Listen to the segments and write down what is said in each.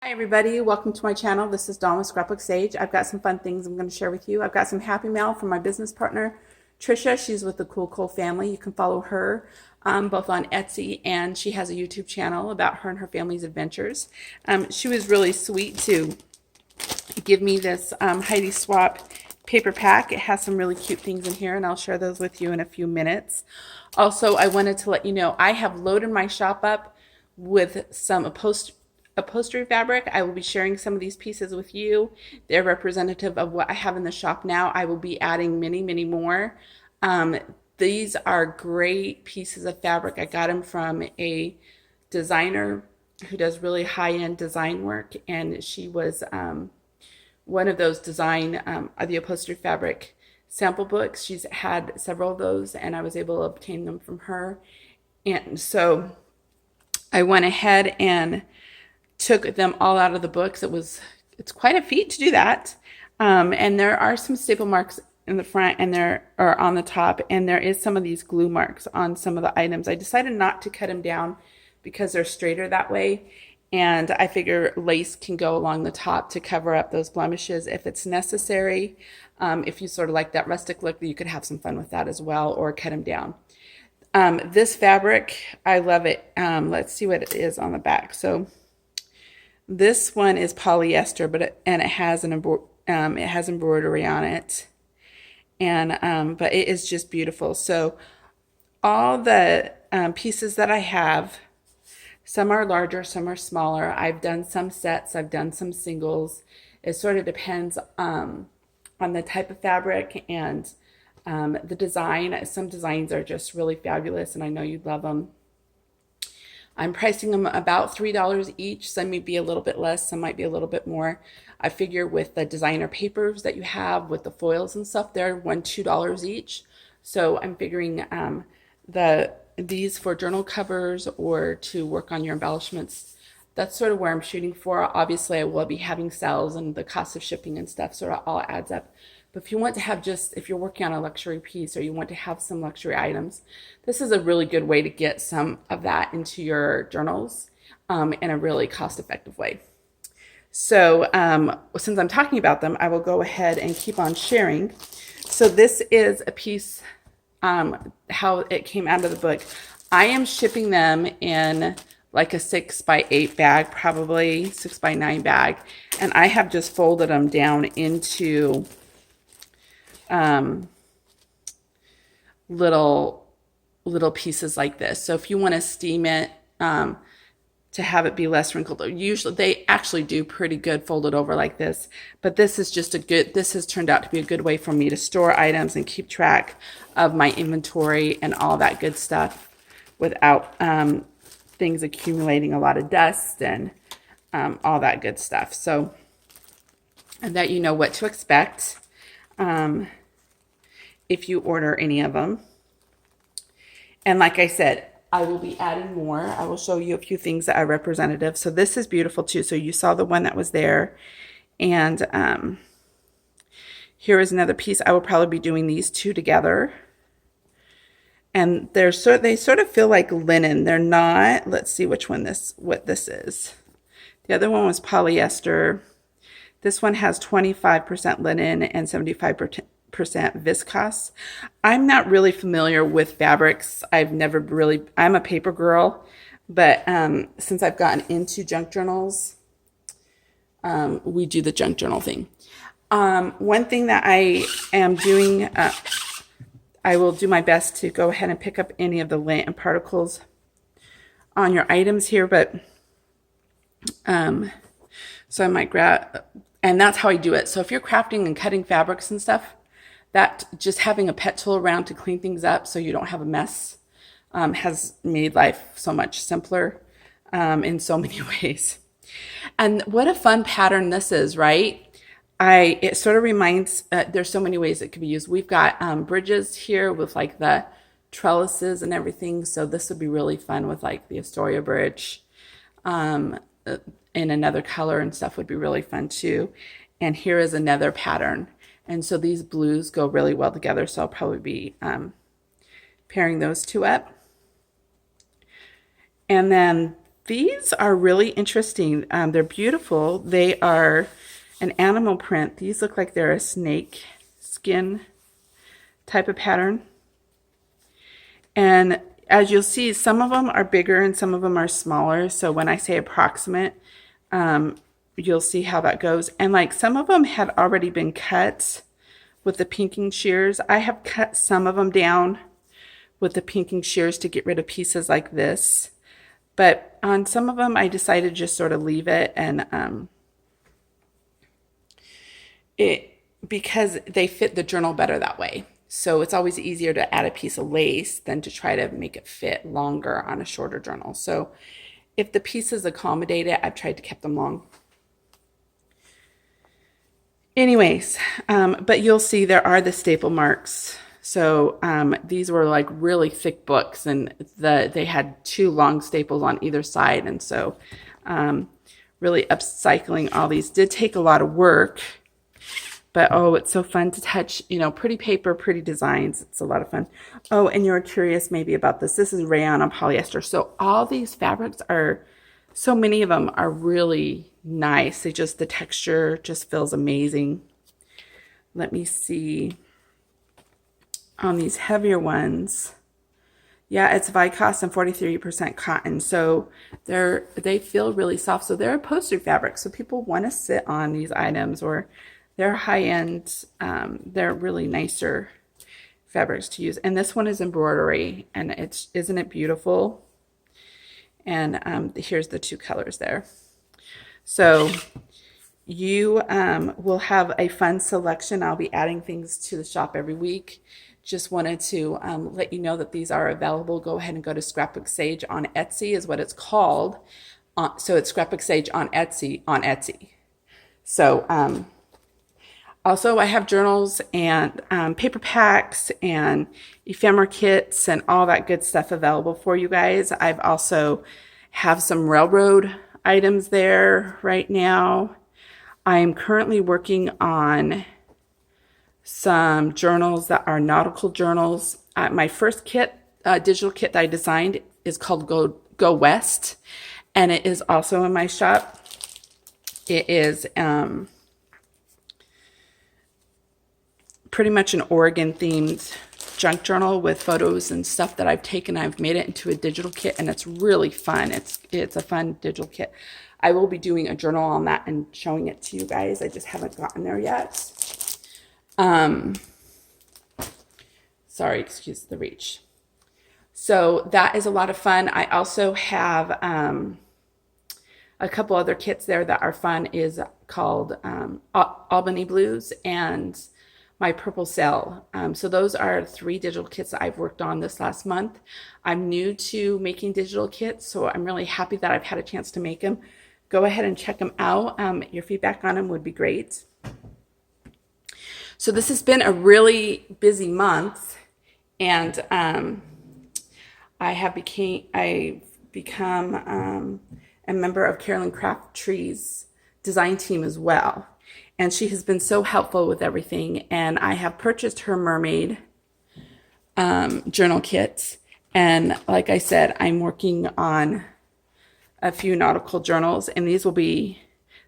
Hi everybody, welcome to my channel. This is Dawn with Scrapbook Sage. I've got some fun things I'm going to share with you. I've got some happy mail from my business partner, Trisha. She's with the Cool Cool family. You can follow her both on Etsy, and she has a YouTube channel about her and her family's adventures. She was really sweet to give me this Heidi Swap paper pack. It has some really cute things in here, and I'll share those with you in a few minutes. Also, I wanted to let you know I have loaded my shop up with some upholstery fabric. I will be sharing some of these pieces with you. They're representative of what I have in the shop now. I will be adding many more. These are great pieces of fabric. I got them from a designer who does really high-end design work, and she was one of those the upholstery fabric sample books. She's had several of those, and I was able to obtain them from her. And so I went ahead and took them all out of the books. It's quite a feat to do that. And there are some staple marks in the front and there are on the top, and there is some of these glue marks on some of the items. I decided not to cut them down because they're straighter that way. And I figure lace can go along the top to cover up those blemishes if it's necessary. If you sort of like that rustic look, you could have some fun with that as well, or cut them down. This fabric, I love it. Let's see what it is on the back. So this one is polyester, it has embroidery on it, and but it is just beautiful. So all the pieces that I have, some are larger, some are smaller. I've done some sets, I've done some singles. It sort of depends on the type of fabric and the design. Some designs are just really fabulous, and I know you'd love them. I'm pricing them about $3 each. Some may be a little bit less, some might be a little bit more. I figure with the designer papers that you have with the foils and stuff, they're $2 each. So I'm figuring these for journal covers or to work on your embellishments, that's sort of where I'm shooting for. Obviously, I will be having sales, and the cost of shipping and stuff sort of all adds up. But if you want to have if you're working on a luxury piece or you want to have some luxury items, this is a really good way to get some of that into your journals in a really cost-effective way. So since I'm talking about them, I will go ahead and keep on sharing. So this is a piece, how it came out of the book. I am shipping them in like a 6x8 bag, probably 6x9 bag. And I have just folded them down into little pieces like this. So if you want to steam it to have it be less wrinkled, usually they actually do pretty good folded over like this, but this is just this has turned out to be a good way for me to store items and keep track of my inventory and all that good stuff without things accumulating a lot of dust and all that good stuff. So, and that you know what to expect if you order any of them. And like I said, I will be adding more. I will show you a few things that are representative. So this is beautiful too. So you saw the one that was there. And here is another piece. I will probably be doing these two together. And they sort of feel like linen. They're not. Let's see what this is. The other one was polyester. This one has 25% linen and 75% viscose. I'm not really familiar with fabrics. I'm a paper girl, but since I've gotten into junk journals, we do the junk journal thing. One thing that I am doing, I will do my best to go ahead and pick up any of the lint and particles on your items here, but so I might grab, and that's how I do it. So if you're crafting and cutting fabrics and stuff, that just having a pet tool around to clean things up so you don't have a mess has made life so much simpler in so many ways. And what a fun pattern this is, right? It sort of reminds, there's so many ways it could be used. We've got bridges here with like the trellises and everything. So this would be really fun with like the Astoria bridge in another color and stuff would be really fun too. And here is another pattern. And so these blues go really well together. So I'll probably be pairing those two up. And then These are really interesting. They're beautiful. They are an animal print. These look like they're a snake skin type of pattern. And as you'll see, some of them are bigger and some of them are smaller. So when I say approximate, you'll see how that goes. And like some of them had already been cut with the pinking shears. I have cut some of them down with the pinking shears to get rid of pieces like this. But on some of them, I decided to just sort of leave it, and because they fit the journal better that way. So it's always easier to add a piece of lace than to try to make it fit longer on a shorter journal. So if the pieces accommodate it, I've tried to keep them long. Anyways, but you'll see there are the staple marks. So these were like really thick books, and they had 2 long staples on either side. And so really upcycling all these did take a lot of work. But oh, it's so fun to touch, you know, pretty paper, pretty designs. It's a lot of fun. Oh, and you're curious maybe about this. This is rayon on polyester. So all these fabrics are, so many of them are really nice. They just, the texture just feels amazing. Let me see. On these heavier ones, yeah, it's Vicos and 43% cotton. So they feel really soft. So they're upholstery fabric. So people want to sit on these items, or they're high-end, they're really nicer fabrics to use. And this one is embroidery, and isn't it beautiful? And here's the 2 colors there. So you will have a fun selection. I'll be adding things to the shop every week. Just wanted to let you know that these are available. Go ahead and go to Scrapbook Sage on Etsy is what it's called. So it's Scrapbook Sage on Etsy. So also, I have journals and paper packs and ephemera kits and all that good stuff available for you guys. I've also have some railroad items there right now. I'm currently working on some journals that are nautical journals. My first kit, digital kit that I designed is called Go West, and it is also in my shop. It is pretty much an Oregon themed junk journal with photos and stuff that I've taken. I've made it into a digital kit, and it's really fun. It's a fun digital kit. I will be doing a journal on that and showing it to you guys. I just haven't gotten there yet. Sorry, excuse the reach. So that is a lot of fun. I also have a couple other kits there that are fun, is called Albany Blues and my Purple Cell. So those are 3 digital kits that I've worked on this last month. I'm new to making digital kits, so I'm really happy that I've had a chance to make them. Go ahead and check them out. Your feedback on them would be great. So this has been a really busy month, and I've become a member of Carolyn Crabtree's design team as well. And she has been so helpful with everything. And I have purchased her mermaid journal kits. And like I said, I'm working on a few nautical journals, and these will be,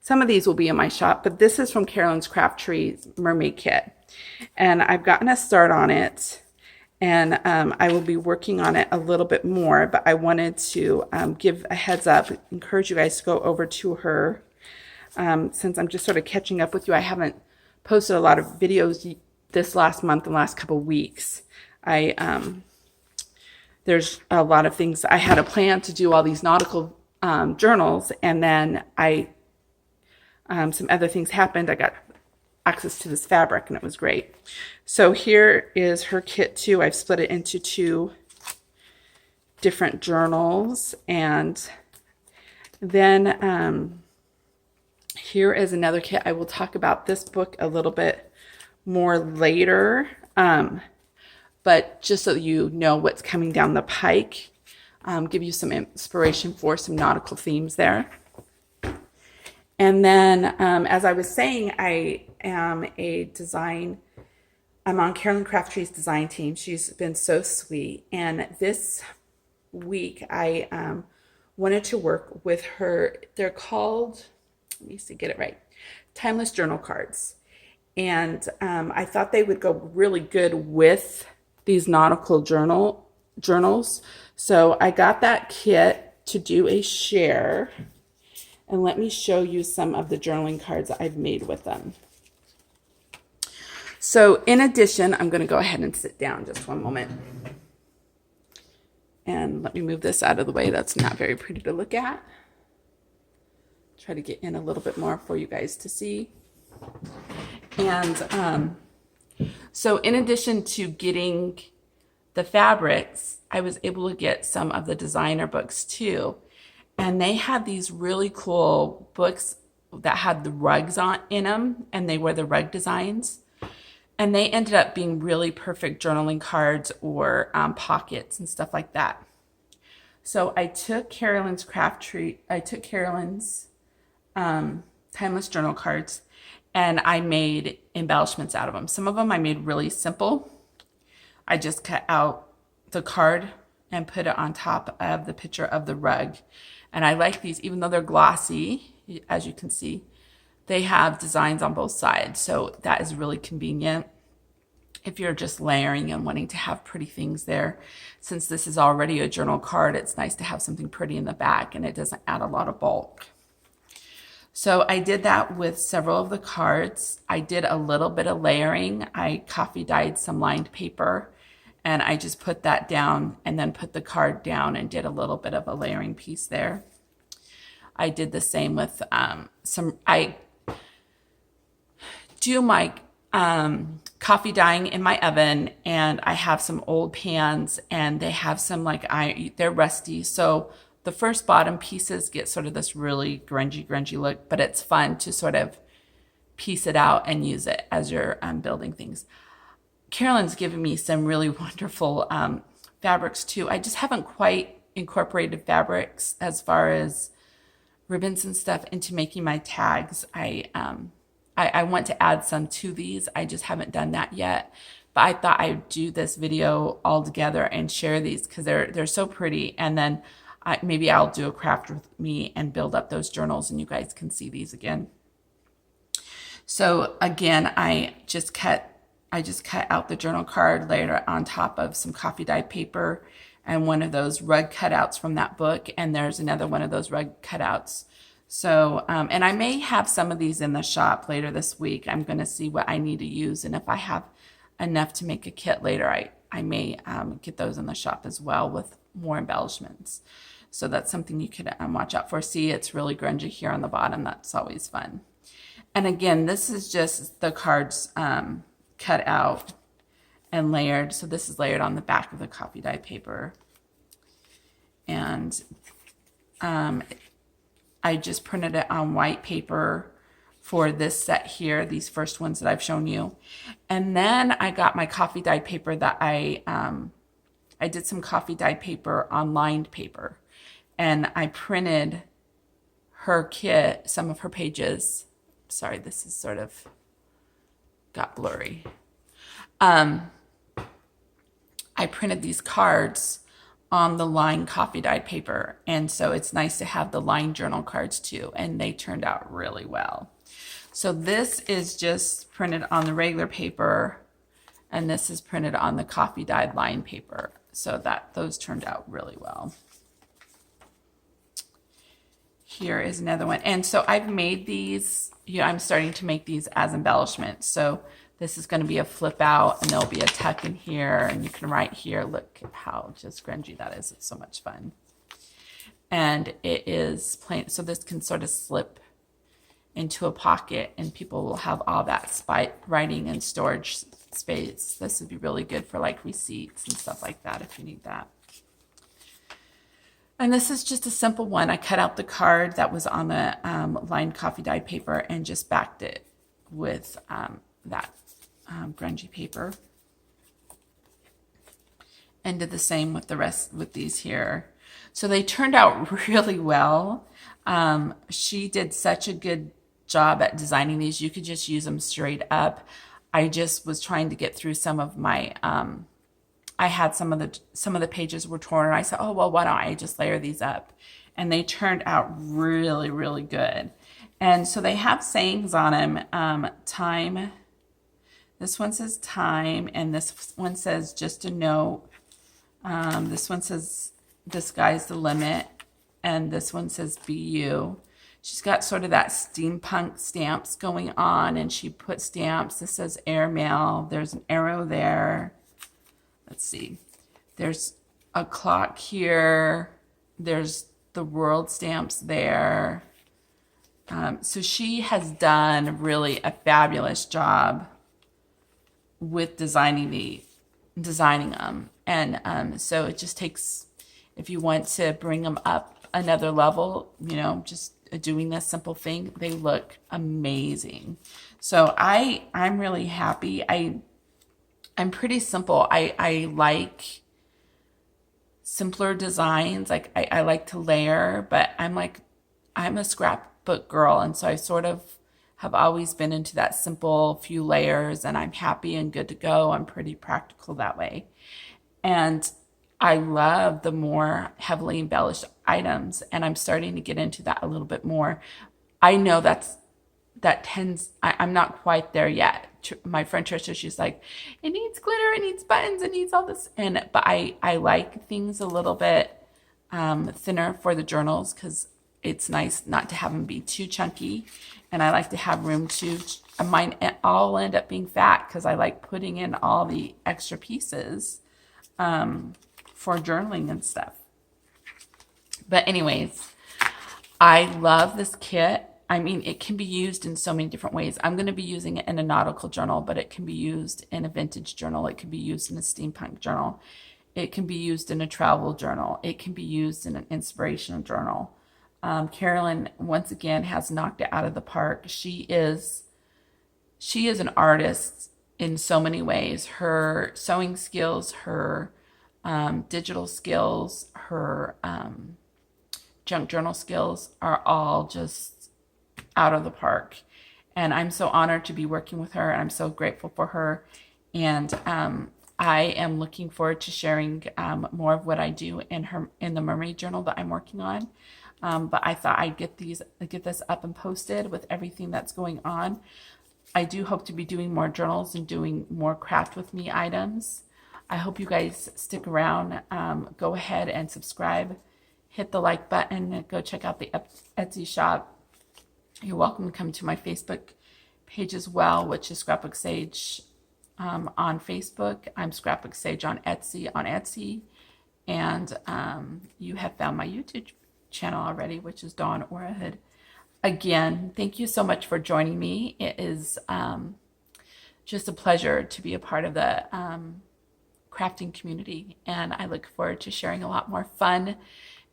some of these will be in my shop, but this is from Carolyn's Crabtree's mermaid kit. And I've gotten a start on it, and I will be working on it a little bit more, but I wanted to give a heads up, encourage you guys to go over to her. Since I'm just sort of catching up with you, I haven't posted a lot of videos this last month and last couple weeks. There's a lot of things. I had a plan to do all these nautical journals, and then some other things happened. I got access to this fabric, and it was great. So here is her kit too. I've split it into 2 different journals, and then here is another kit. I will talk about this book a little bit more later, but just so you know what's coming down the pike, give you some inspiration for some nautical themes there. And then, as I was saying, I'm on Carolyn Crabtree's design team. She's been so sweet. And this week, I wanted to work with her. They're called, let me see, get it right, timeless journal cards. And I thought they would go really good with these nautical journals. So I got that kit to do a share. And let me show you some of the journaling cards I've made with them. So in addition, I'm going to go ahead and sit down just one moment. And let me move this out of the way. That's not very pretty to look at. Try to get in a little bit more for you guys to see. And so in addition to getting the fabrics, I was able to get some of the designer books too. And they had these really cool books that had the rugs in them, and they were the rug designs. And they ended up being really perfect journaling cards or pockets and stuff like that. So I took Carolyn's timeless journal cards, and I made embellishments out of them. Some of them I made really simple. I just cut out the card and put it on top of the picture of the rug. And I like these, even though they're glossy, as you can see, they have designs on both sides. So that is really convenient if you're just layering and wanting to have pretty things there. Since this is already a journal card, it's nice to have something pretty in the back, and it doesn't add a lot of bulk. So I did that with several of the cards. I did a little bit of layering. I coffee dyed some lined paper, and I just put that down and then put the card down and did a little bit of a layering piece there. I did the same with I do my coffee dyeing in my oven, and I have some old pans, and they have some they're rusty. So the first bottom pieces get sort of this really grungy look, but it's fun to sort of piece it out and use it as you're building things. Carolyn's given me some really wonderful fabrics too. I just haven't quite incorporated fabrics as far as ribbons and stuff into making my tags. I want to add some to these. I just haven't done that yet. But I thought I'd do this video all together and share these because they're so pretty. And then maybe I'll do a craft with me and build up those journals, and you guys can see these again. So again, I just cut out the journal card, layered it on top of some coffee dyed paper and one of those rug cutouts from that book. And there's another one of those rug cutouts. So, and I may have some of these in the shop later this week. I'm going to see what I need to use. And if I have enough to make a kit later, I may get those in the shop as well with more embellishments. So that's something you could watch out for. See, it's really grungy here on the bottom. That's always fun. And again, this is just the cards cut out and layered. So this is layered on the back of the coffee dye paper. And I just printed it on white paper for this set here, these first ones that I've shown you. And then I got my coffee dyed paper that I did some coffee dyed paper on lined paper. And I printed her kit, some of her pages. Sorry, this is sort of got blurry. I printed these cards on the lined coffee dyed paper. And so it's nice to have the lined journal cards too. And they turned out really well. So this is just printed on the regular paper, and this is printed on the coffee dyed lined paper. So those turned out really well. Here is another one. And so I've made these, I'm starting to make these as embellishments. So this is going to be a flip out, and there'll be a tuck in here, and you can write here. Look at how just grungy that is. It's so much fun. And it is plain, so this can sort of slip into a pocket, and people will have all that writing and storage space. This would be really good for like receipts and stuff like that if you need that. And this is just a simple one. I cut out the card that was on the lined coffee dyed paper and just backed it with that grungy paper. And did the same with the rest with these here. So they turned out really well. She did such a good job at designing these. You could just use them straight up. I just was trying to get through some of my I had some of the pages were torn, and I said, oh, well, why don't I just layer these up? and they turned out really, really good. And so they have sayings on them. Time. This one says time, and this one says just a note. This one says the sky's the limit, and this one says be you. She's got sort of that steampunk stamps going on, and she put stamps. This says airmail. There's an arrow there. Let's see. There's a clock here. There's the world stamps there. So she has done really a fabulous job with designing them. And so it just takes, if you want to bring them up another level, you know, just doing this simple thing, they look amazing. So I'm really happy. I'm pretty simple. I like simpler designs. Like I like to layer, but I'm a scrapbook girl, and so I sort of have always been into that simple few layers, and I'm happy and good to go. I'm pretty practical that way. And I love the more heavily embellished items, and I'm starting to get into that a little bit more. I know I'm not quite there yet. My friend Trisha, she's like, it needs glitter, it needs buttons, it needs all this. But I like things a little bit thinner for the journals, because it's nice not to have them be too chunky. And I like to have room to, mine all end up being fat, because I like putting in all the extra pieces for journaling and stuff. But anyways, I love this kit. I mean, it can be used in so many different ways. I'm going to be using it in a nautical journal, but it can be used in a vintage journal. It can be used in a steampunk journal. It can be used in a travel journal. It can be used in an inspirational journal. Carolyn, once again, has knocked it out of the park. She is an artist in so many ways. Her sewing skills, her digital skills, her junk journal skills are all just out of the park. And I'm so honored to be working with her, and I'm so grateful for her. And I am looking forward to sharing more of what I do in the mermaid journal that I'm working on. But I thought I'd get this up and posted with everything that's going on. I do hope to be doing more journals and doing more craft with me items. I hope you guys stick around. Go ahead and subscribe. Hit the like button. Go check out the Etsy shop. You're welcome to come to my Facebook page as well, which is Scrapbook Sage on Facebook. I'm Scrapbook Sage on Etsy. And you have found my YouTube channel already, which is Dawn Orahood. Again, thank you so much for joining me. It is just a pleasure to be a part of the crafting community, and I look forward to sharing a lot more fun,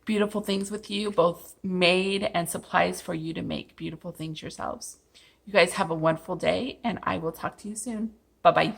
beautiful things with you, both made and supplies for you to make beautiful things yourselves. You guys have a wonderful day, and I will talk to you soon. Bye-bye.